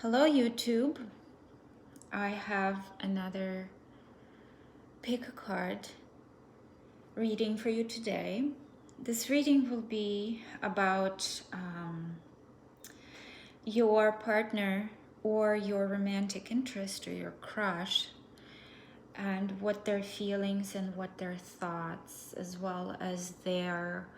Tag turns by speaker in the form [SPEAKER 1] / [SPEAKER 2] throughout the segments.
[SPEAKER 1] Hello YouTube. I have another pick a card reading for you today. This reading will be about your partner or your romantic interest or your crush, and what their feelings and what their thoughts, as well as their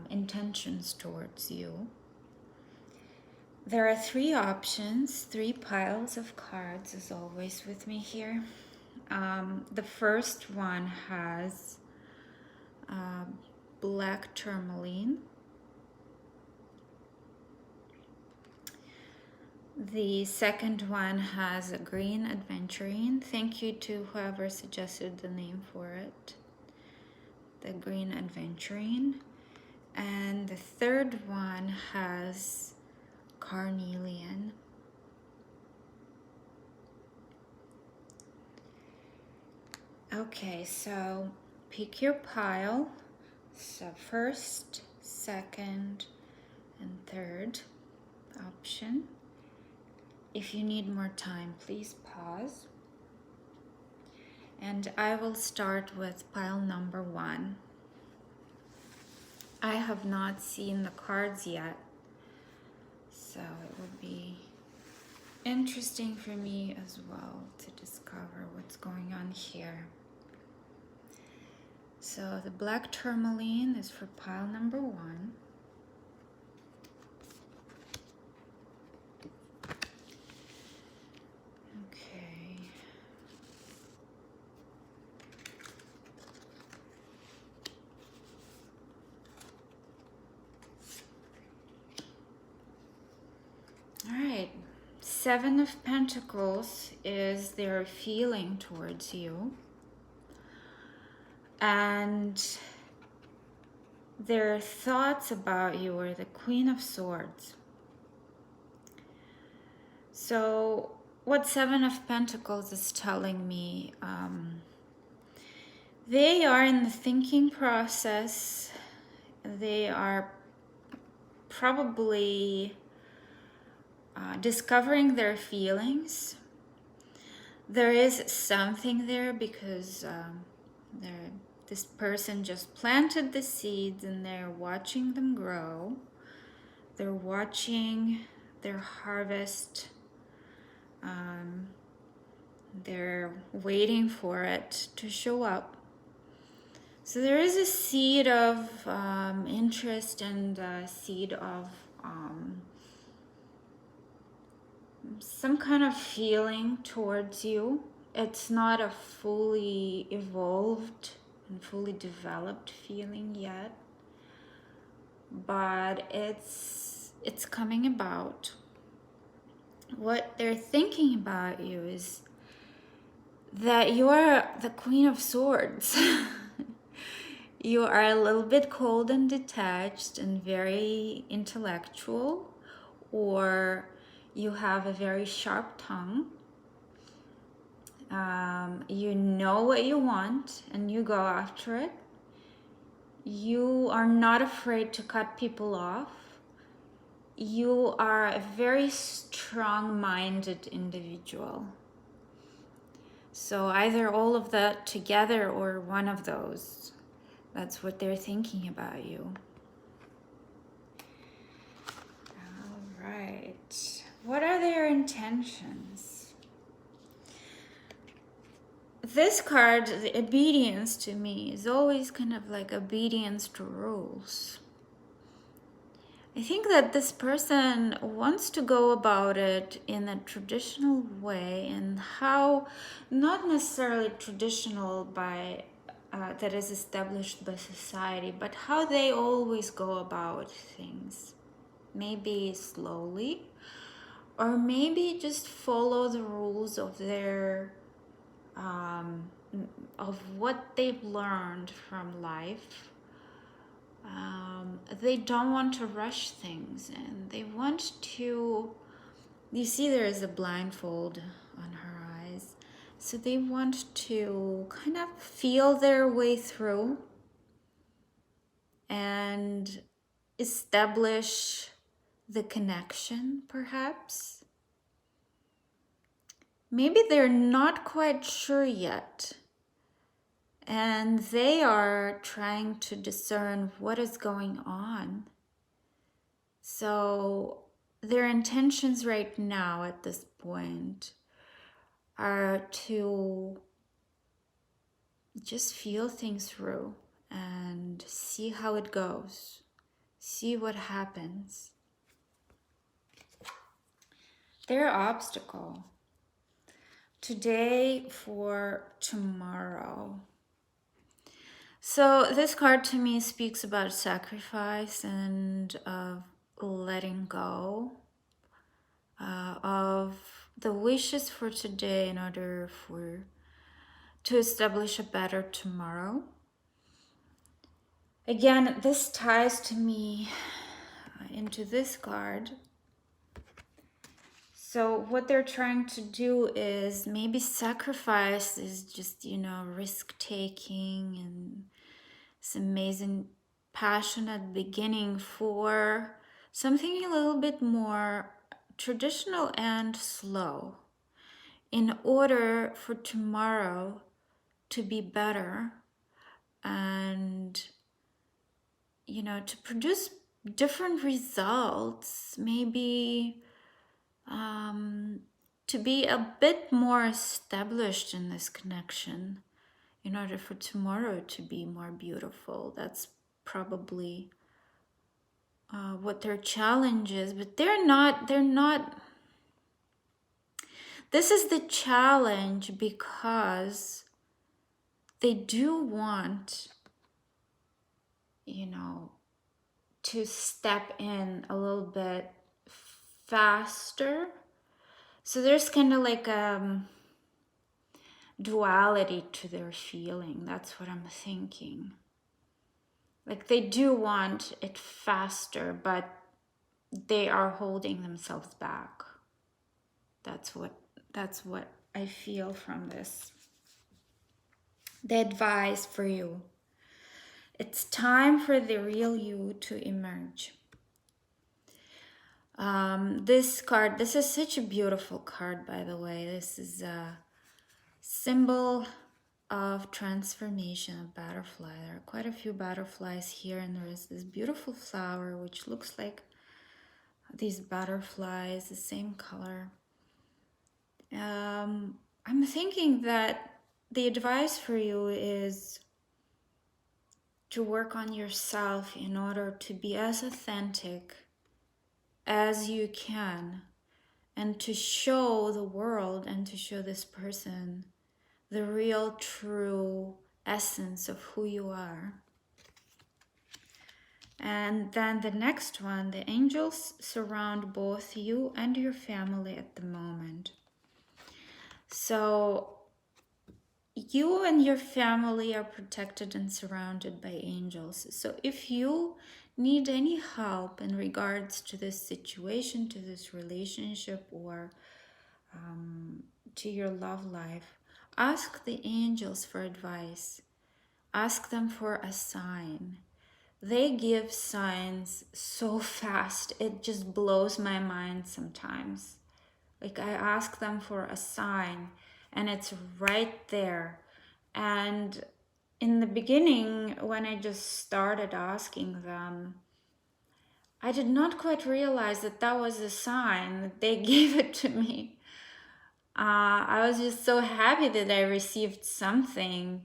[SPEAKER 1] intentions towards you. There are three options, three piles of cards, as always with me here. The first one has black tourmaline. The second one has a green aventurine. Thank you to whoever suggested the name for it. The green aventurine. And the third one has carnelian. Okay, so pick your pile. So first, second, and third option. If you need more time, please pause. And I will start with pile number 1. I have not seen the cards yet, so it will be interesting for me as well to discover what's going on here. So the black tourmaline is for pile number 1. Okay. All right. 7 of Pentacles is their feeling towards you. And their thoughts about you are the Queen of Swords. So what 7 of Pentacles is telling me, they are in the thinking process. They are probably discovering their feelings. There is something there because this person just planted the seeds and they're watching them grow. They're watching their harvest. They're waiting for it to show up. So there is a seed of interest and a seed of some kind of feeling towards you. It's not a fully evolved and fully developed feeling yet, but it's coming about. What they're thinking about you is that you are the Queen of Swords. You are a little bit cold and detached and very intellectual, or you have a very sharp tongue. You know what you want and you go after it. You are not afraid to cut people off. You are a very strong-minded individual. So either all of that together or one of those. That's what they're thinking about you. All right. What are their intentions? This card, the obedience to me, is always kind of like obedience to rules. I think that this person wants to go about it in a traditional way, and how, not necessarily traditional by that is established by society, but how they always go about things. Maybe slowly, or maybe just follow the rules of their of what they've learned from life. They don't want to rush things, and they want to, you see there is a blindfold on her eyes, so they want to kind of feel their way through and establish the connection, perhaps. maybe they're not quite sure yet. And they are trying to discern what is going on. So their intentions right now at this point are to just feel things through and see how it goes, see what happens. Their obstacle today for tomorrow. So this card to me speaks about sacrifice and of letting go of the wishes for today in order to establish a better tomorrow. Again, this ties to me into this card. So what they're trying to do is maybe sacrifice is just, risk-taking and this amazing passionate beginning for something a little bit more traditional and slow in order for tomorrow to be better and, to produce different results, maybe to be a bit more established in this connection in order for tomorrow to be more beautiful. That's probably what their challenge is, but they're not, this is the challenge because they do want, to step in a little bit faster. So there's kind of like duality to their feeling. That's what I'm thinking. Like they do want it faster, but they are holding themselves back. That's what I feel from this. The advice for you. It's time for the real you to emerge. This card, this is such a beautiful card, by the way. This is a symbol of transformation, of butterfly. There are quite a few butterflies here, and there is this beautiful flower which looks like these butterflies, the same color. I'm thinking that the advice for you is to work on yourself in order to be as authentic as you can and to show the world and to show this person the real true essence of who you are. And then the next one, the angels surround both you and your family at the moment. So you and your family are protected and surrounded by angels. So if you need any help in regards to this situation, to this relationship, or to your love life, ask the angels for advice. Ask them for a sign. They give signs so fast, it just blows my mind sometimes. Like I ask them for a sign and it's right there. And in the beginning, when I just started asking them, I did not quite realize that that was a sign, that they gave it to me. I was just so happy that I received something.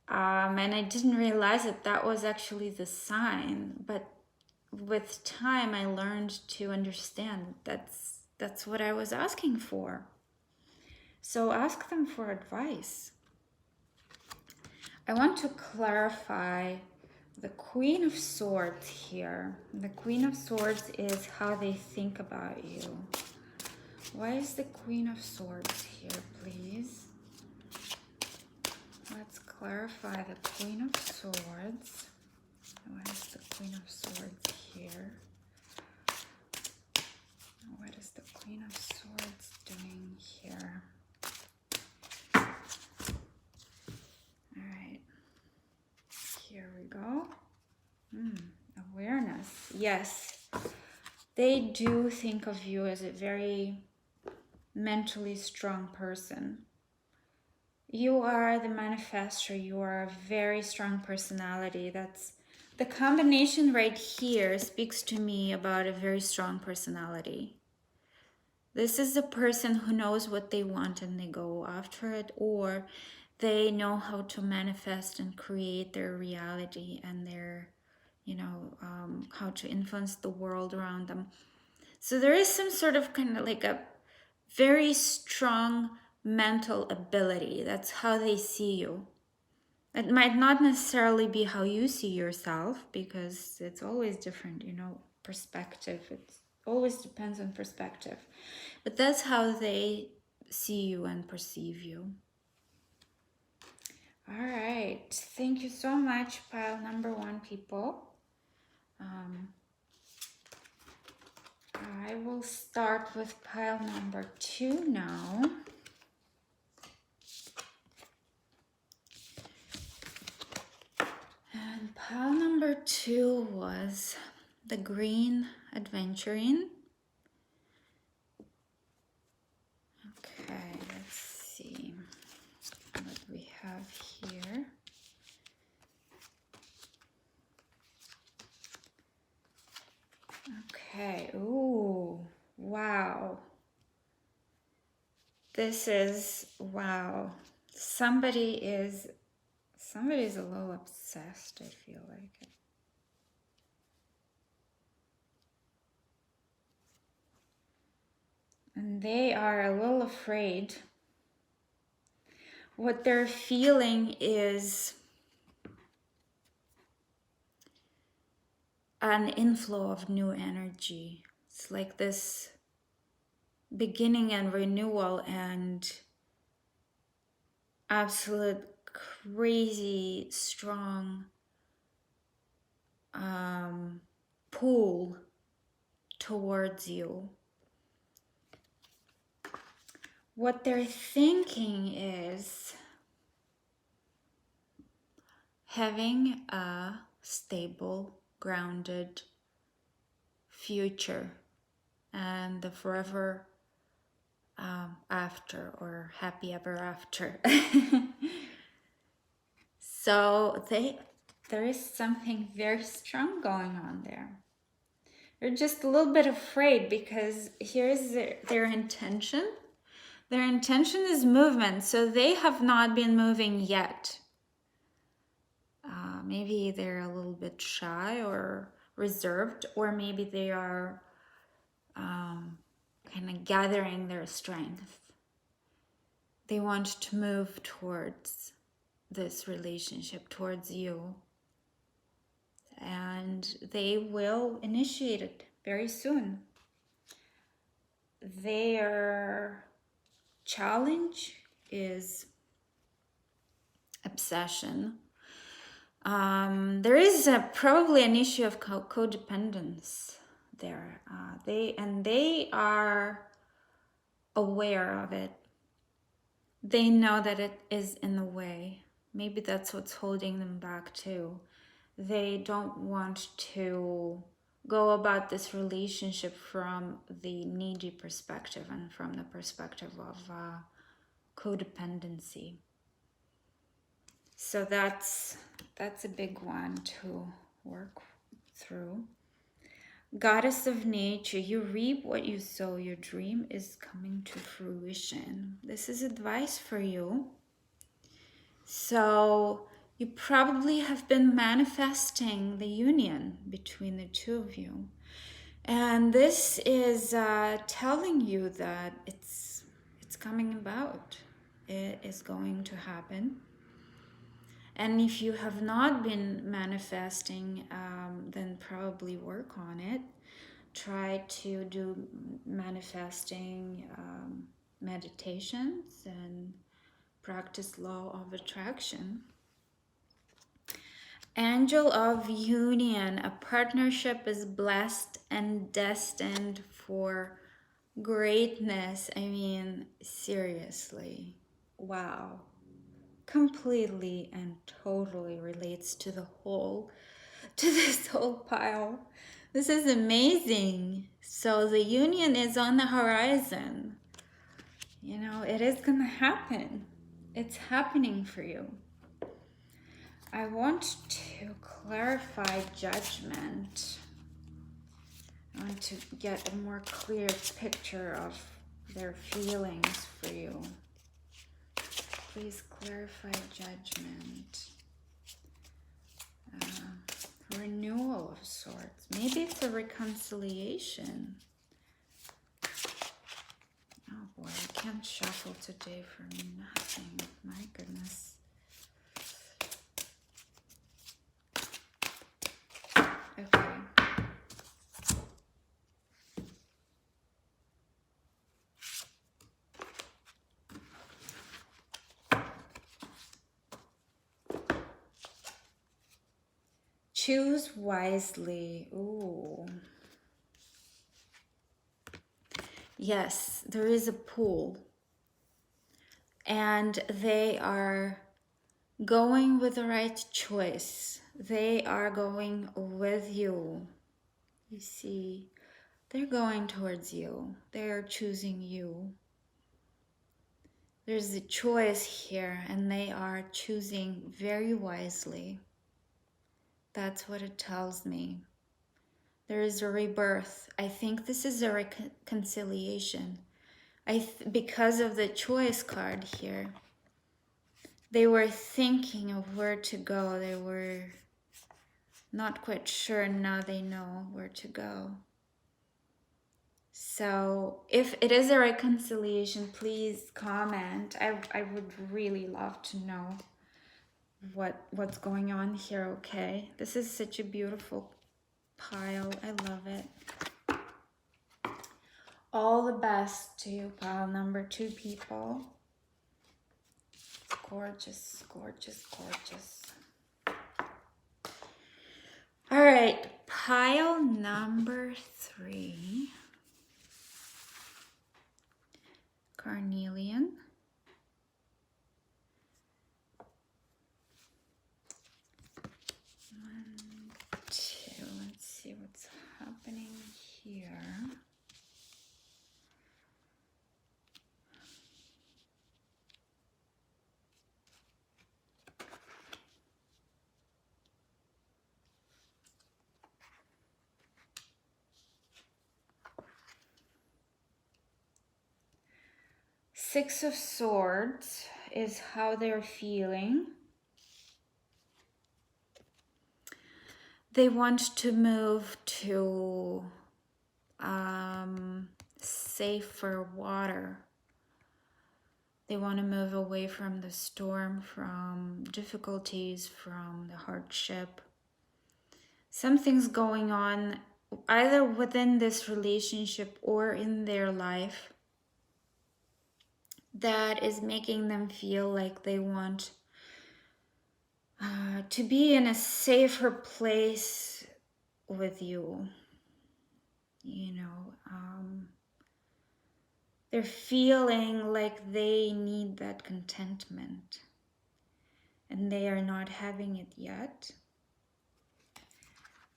[SPEAKER 1] And I didn't realize that that was actually the sign. But with time, I learned to understand that's what I was asking for. So ask them for advice. I want to clarify the Queen of Swords here. The Queen of Swords is how they think about you. Why is the Queen of Swords here, please? Let's clarify the Queen of Swords. What is the Queen of Swords here? What is the Queen of Swords doing here? Alright. Here we go. Awareness. Yes. They do think of you as a very mentally strong person. You are the manifestor. You are a very strong personality. That's the combination right here speaks to me about a very strong personality. This is a person who knows what they want and they go after it, or they know how to manifest and create their reality and their, how to influence the world around them. So there is some sort of kind of like a very strong mental ability. That's how they see you. It might not necessarily be how you see yourself, because it's always different, perspective. It always depends on perspective. But that's how they see you and perceive you. All right. Thank you so much, pile number 1 people. I will start with pile number 2 now. And pile number 2 was the green adventuring. Okay, let's see what we have here. Okay, ooh, wow. This is, wow. Somebody's a little obsessed, I feel like it. And they are a little afraid. What they're feeling is an inflow of new energy. It's like this beginning and renewal and absolute crazy strong pull towards you. What they're thinking is having a stable, grounded future and the forever after, or happy ever after. So there is something very strong going on there. They're just a little bit afraid, because here's their intention. Their intention is movement, so they have not been moving yet. Maybe they're a little bit shy or reserved, or maybe they are kind of gathering their strength. They want to move towards this relationship, towards you. And they will initiate it very soon. Their challenge is obsession. There is probably an issue of codependence there. They are aware of it. They know that it is in the way. Maybe that's what's holding them back too. They don't want to go about this relationship from the needy perspective and from the perspective of codependency. So that's a big one to work through. Goddess of nature, you reap what you sow. Your dream is coming to fruition. This is advice for you. So you probably have been manifesting the union between the two of you. And this is telling you that it's coming about. It is going to happen. And if you have not been manifesting, then probably work on it. Try to do manifesting meditations and practice law of attraction. Angel of union, a partnership is blessed and destined for greatness. I mean, seriously, wow. Completely and totally relates to this whole pile. This is amazing. So the union is on the horizon. You know, it is gonna happen. It's happening for you. I want to clarify judgment. I want to get a more clear picture of their feelings for you. Please clarify judgment. Renewal of sorts. Maybe it's a reconciliation. Oh boy, I can't shuffle today for nothing. My goodness. Okay. Choose wisely. Ooh. Yes, there is a pool. And they are going with the right choice. They are going with you. You see, they're going towards you. They're choosing you. There's a choice here, and they are choosing very wisely. That's what it tells me. There is a rebirth. I think this is a reconciliation. Because of the choice card here, they were thinking of where to go. They were not quite sure, and now they know where to go. So if it is a reconciliation, please comment. I would really love to know what's going on here, okay? This is such a beautiful pile. I love it. All the best to pile number 2 people. Gorgeous, gorgeous, gorgeous. All right, pile number 3. Carnelian. 1, 2. Let's see what's happening here. Six of Swords is how they're feeling. They want to move to safer water. They want to move away from the storm, from difficulties, from the hardship. Something's going on either within this relationship or in their life that is making them feel like they want to be in a safer place with you. You know, they're feeling like they need that contentment and they are not having it yet.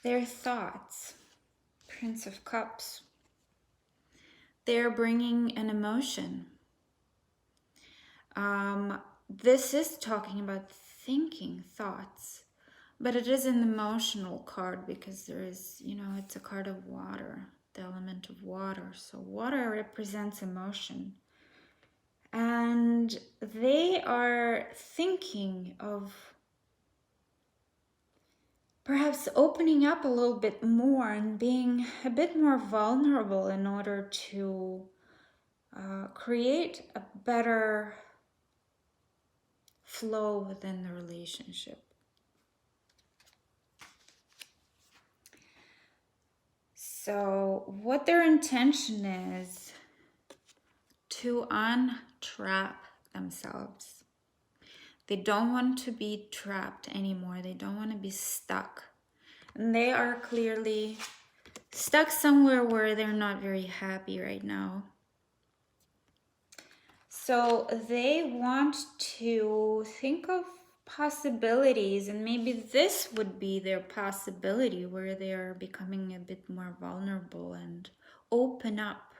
[SPEAKER 1] Their thoughts, Prince of Cups, they're bringing an emotion. This is talking about thinking, thoughts, but it is an emotional card because there is, you know, it's a card of water, the element of water. So water represents emotion. And they are thinking of perhaps opening up a little bit more and being a bit more vulnerable in order to create a better flow within the relationship. So what their intention is to untrap themselves. They don't want to be trapped anymore. They don't want to be stuck. And they are clearly stuck somewhere where they're not very happy right now. So they want to think of possibilities, and maybe this would be their possibility where they are becoming a bit more vulnerable and open up.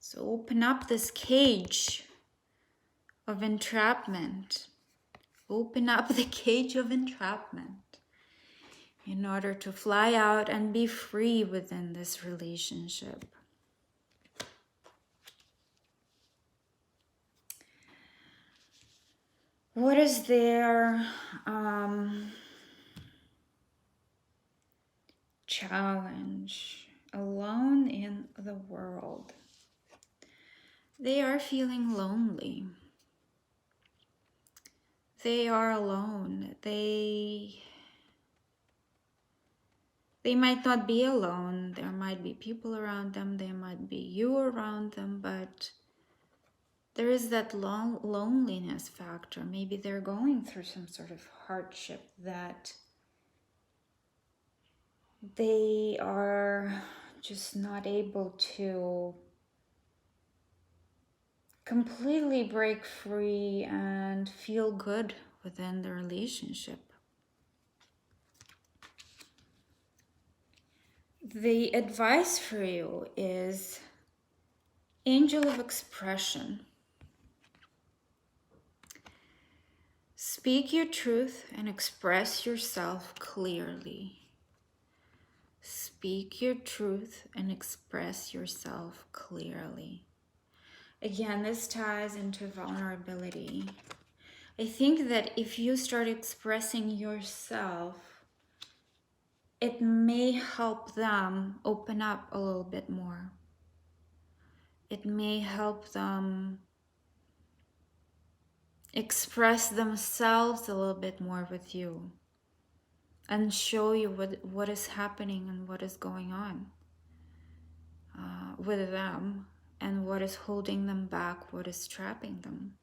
[SPEAKER 1] So open up this cage of entrapment. Open up the cage of entrapment in order to fly out and be free within this relationship. What is their challenge? Alone in the world. They are feeling lonely. They are alone. They might not be alone. There might be people around them. There might be you around them, but there is that loneliness factor. Maybe they're going through some sort of hardship that they are just not able to completely break free and feel good within the relationship. The advice for you is Angel of Expression. Speak your truth and express yourself clearly. Speak your truth and express yourself clearly. Again, this ties into vulnerability. I think that if you start expressing yourself, it may help them open up a little bit more. It may help them express themselves a little bit more with you and show you what is happening and what is going on with them and what is holding them back, what is trapping them.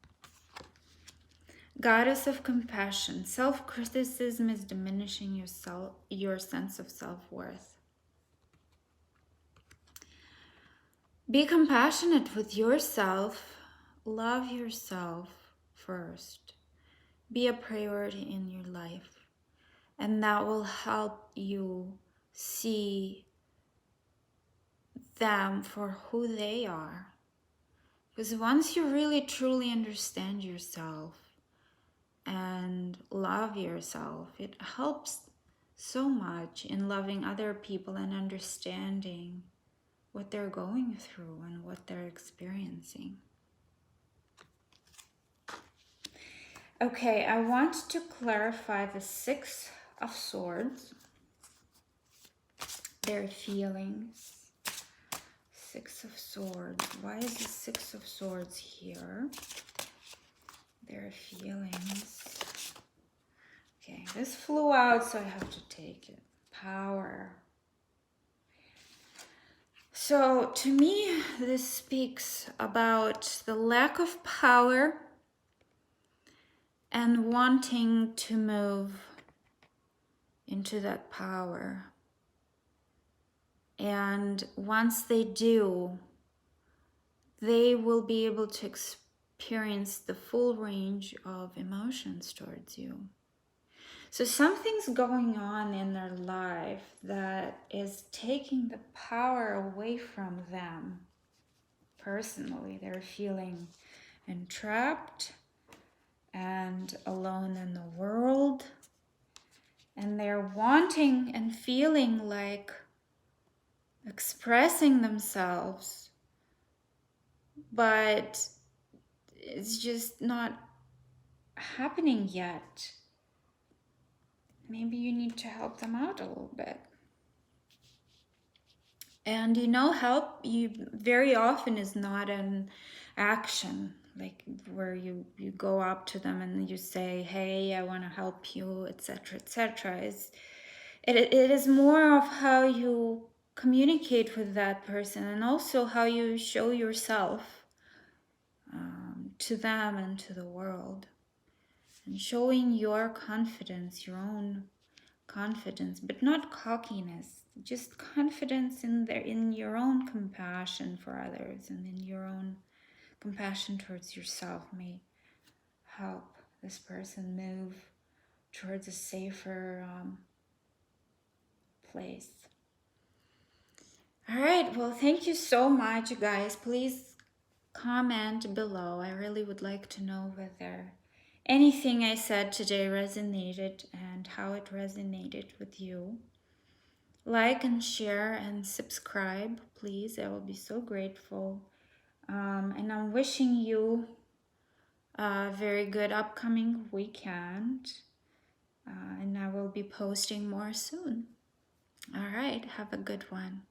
[SPEAKER 1] Goddess of compassion. Self-criticism is diminishing your sense of self-worth. Be compassionate with yourself. Love yourself first. Be a priority in your life. And that will help you see them for who they are. Because once you really truly understand yourself and love yourself, it helps so much in loving other people and understanding what they're going through and what they're experiencing. Okay, I want to clarify the Six of Swords, their feelings. Six of Swords. Why is the Six of Swords here? Their feelings. Okay, this flew out, so I have to take it. Power. So to me, this speaks about the lack of power and wanting to move into that power. And once they do, they will be able to experience the full range of emotions towards you. So something's going on in their life that is taking the power away from them. Personally, they're feeling entrapped and alone in the world. And they're wanting and feeling like expressing themselves, but it's just not happening yet. Maybe you need to help them out a little bit. And help you very often is not an action, like where you go up to them and you say, hey, I want to help you, etc., etc. It is more of how you communicate with that person and also how you show yourself to them and to the world, and showing your confidence, your own confidence, but not cockiness, just confidence in your own compassion for others and in your own compassion towards yourself may help this person move towards a safer place. All right, well, thank you so much, guys. Please comment below. I really would like to know whether anything I said today resonated and how it resonated with you. Like and share and subscribe, please. I will be so grateful. And I'm wishing you a very good upcoming weekend. And I will be posting more soon. All right, have a good one.